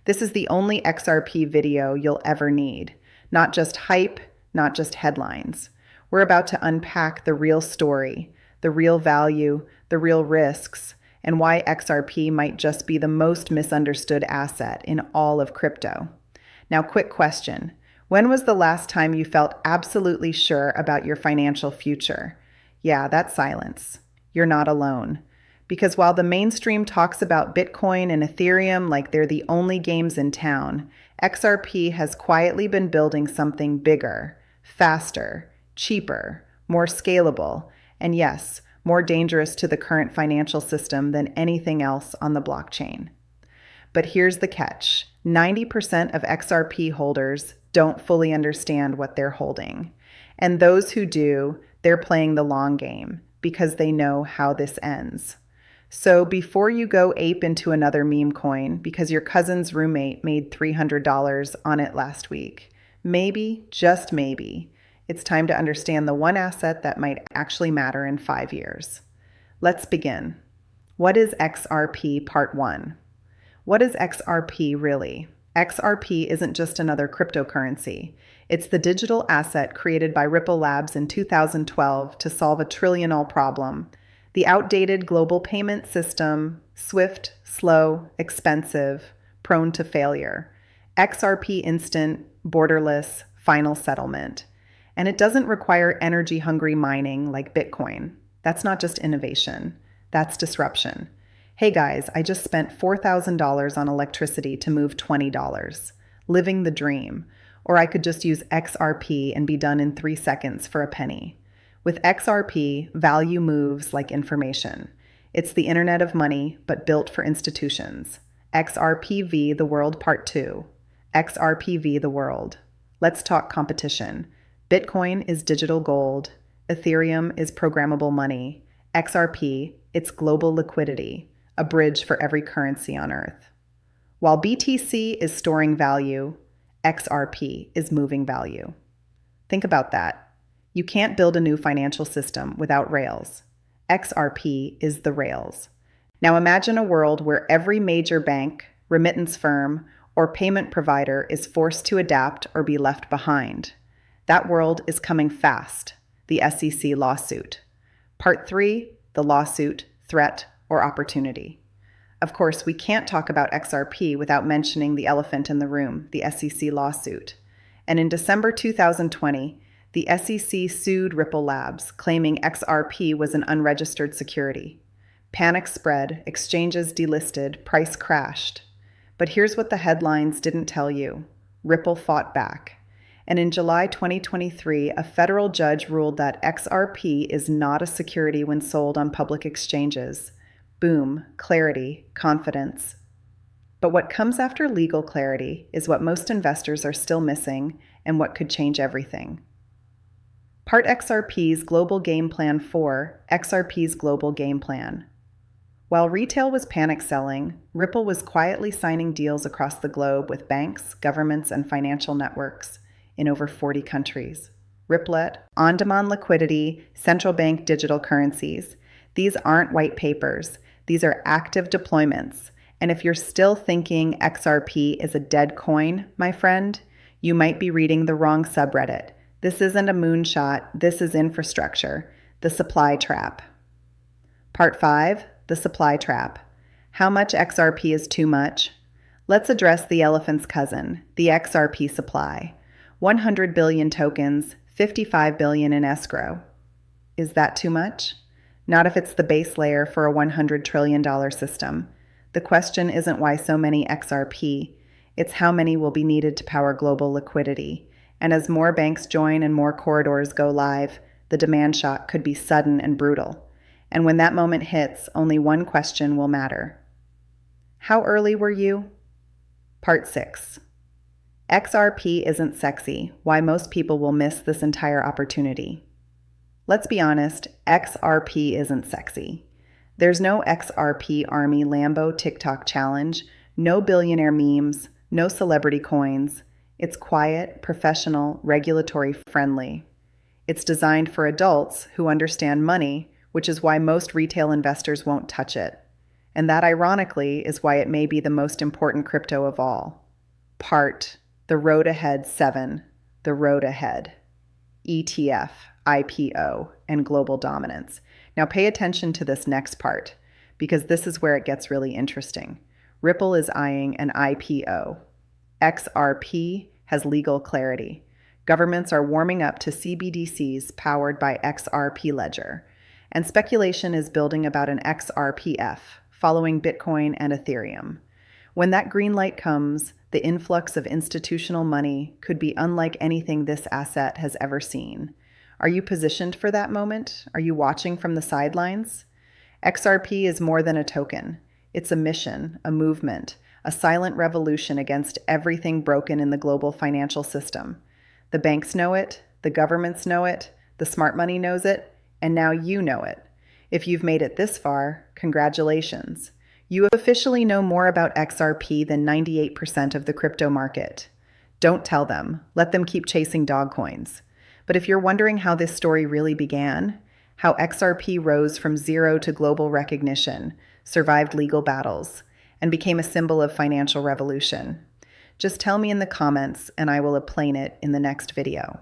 This is the only XRP video you'll ever need. Not just hype, not just headlines. We're about to unpack the real story, the real value, the real risks, and why XRP might just be the most misunderstood asset in all of crypto. Now, quick question. When was the last time you felt absolutely sure about your financial future? Yeah, that's silence. You're not alone. Because while the mainstream talks about Bitcoin and Ethereum like they're the only games in town, XRP has quietly been building something bigger, faster, cheaper, more scalable, and yes, more dangerous to the current financial system than anything else on the blockchain. But here's the catch. 90% of XRP holders don't fully understand what they're holding. And those who do, they're playing the long game because they know how this ends. So before you go ape into another meme coin because your cousin's roommate made $300 on it last week, maybe, just maybe, it's time to understand the one asset that might actually matter in 5 years. Let's begin. What is XRP Part 1? What is XRP really? XRP isn't just another cryptocurrency. It's the digital asset created by Ripple Labs in 2012 to solve a trillion-dollar problem. The outdated global payment system, swift, slow, expensive, prone to failure. XRP instant, borderless, final settlement. And it doesn't require energy-hungry mining like Bitcoin. That's not just innovation. That's disruption. Hey guys, I just spent $4,000 on electricity to move $20. Living the dream. Or I could just use XRP and be done in 3 seconds for a penny. With XRP, value moves like information. It's the internet of money, but built for institutions. XRPV the World Part 2. XRPV the World. Let's talk competition. Bitcoin is digital gold. Ethereum is programmable money. XRP, it's global liquidity, a bridge for every currency on Earth. While BTC is storing value, XRP is moving value. Think about that. You can't build a new financial system without rails. XRP is the rails. Now imagine a world where every major bank, remittance firm, or payment provider is forced to adapt or be left behind. That world is coming fast, the SEC lawsuit. Part 3, the lawsuit, threat, or opportunity. Of course, we can't talk about XRP without mentioning the elephant in the room, the SEC lawsuit. And in December 2020, the SEC sued Ripple Labs, claiming XRP was an unregistered security. Panic spread, exchanges delisted, price crashed. But here's what the headlines didn't tell you. Ripple fought back. And in July 2023, a federal judge ruled that XRP is not a security when sold on public exchanges. Boom, clarity, confidence. But what comes after legal clarity is what most investors are still missing and what could change everything. Part XRP's Global Game Plan 4, XRP's Global Game Plan. While retail was panic selling, Ripple was quietly signing deals across the globe with banks, governments, and financial networks in over 40 countries. Ripplet, on-demand liquidity, central bank digital currencies. These aren't white papers. These are active deployments. And if you're still thinking XRP is a dead coin, my friend, you might be reading the wrong subreddit. This isn't a moonshot, this is infrastructure, the supply trap. Part 5, the supply trap. How much XRP is too much? Let's address the elephant's cousin, the XRP supply. 100 billion tokens, 55 billion in escrow. Is that too much? Not if it's the base layer for a $100 trillion system. The question isn't why so many XRP, it's how many will be needed to power global liquidity. And as more banks join and more corridors go live, the demand shock could be sudden and brutal. And when that moment hits, only one question will matter. How early were you? Part 6. XRP isn't sexy, why most people will miss this entire opportunity. Let's be honest, XRP isn't sexy. There's no XRP Army Lambo TikTok challenge, no billionaire memes, no celebrity coins. It's quiet, professional, regulatory friendly. It's designed for adults who understand money, which is why most retail investors won't touch it. And that, ironically, is why it may be the most important crypto of all. Part The Road Ahead 7, The Road Ahead, ETF, IPO, and Global Dominance. Now pay attention to this next part, because this is where it gets really interesting. Ripple is eyeing an IPO. XRP has legal clarity. Governments are warming up to CBDCs powered by XRP Ledger. And speculation is building about an XRPF, following Bitcoin and Ethereum. When that green light comes, the influx of institutional money could be unlike anything this asset has ever seen. Are you positioned for that moment? Are you watching from the sidelines? XRP is more than a token. It's a mission, a movement, a silent revolution against everything broken in the global financial system. The banks know it, the governments know it, the smart money knows it, and now you know it. If you've made it this far, congratulations. You officially know more about XRP than 98% of the crypto market. Don't tell them. Let them keep chasing dog coins. But if you're wondering how this story really began, how XRP rose from zero to global recognition, survived legal battles, and became a symbol of financial revolution, just tell me in the comments and I will explain it in the next video.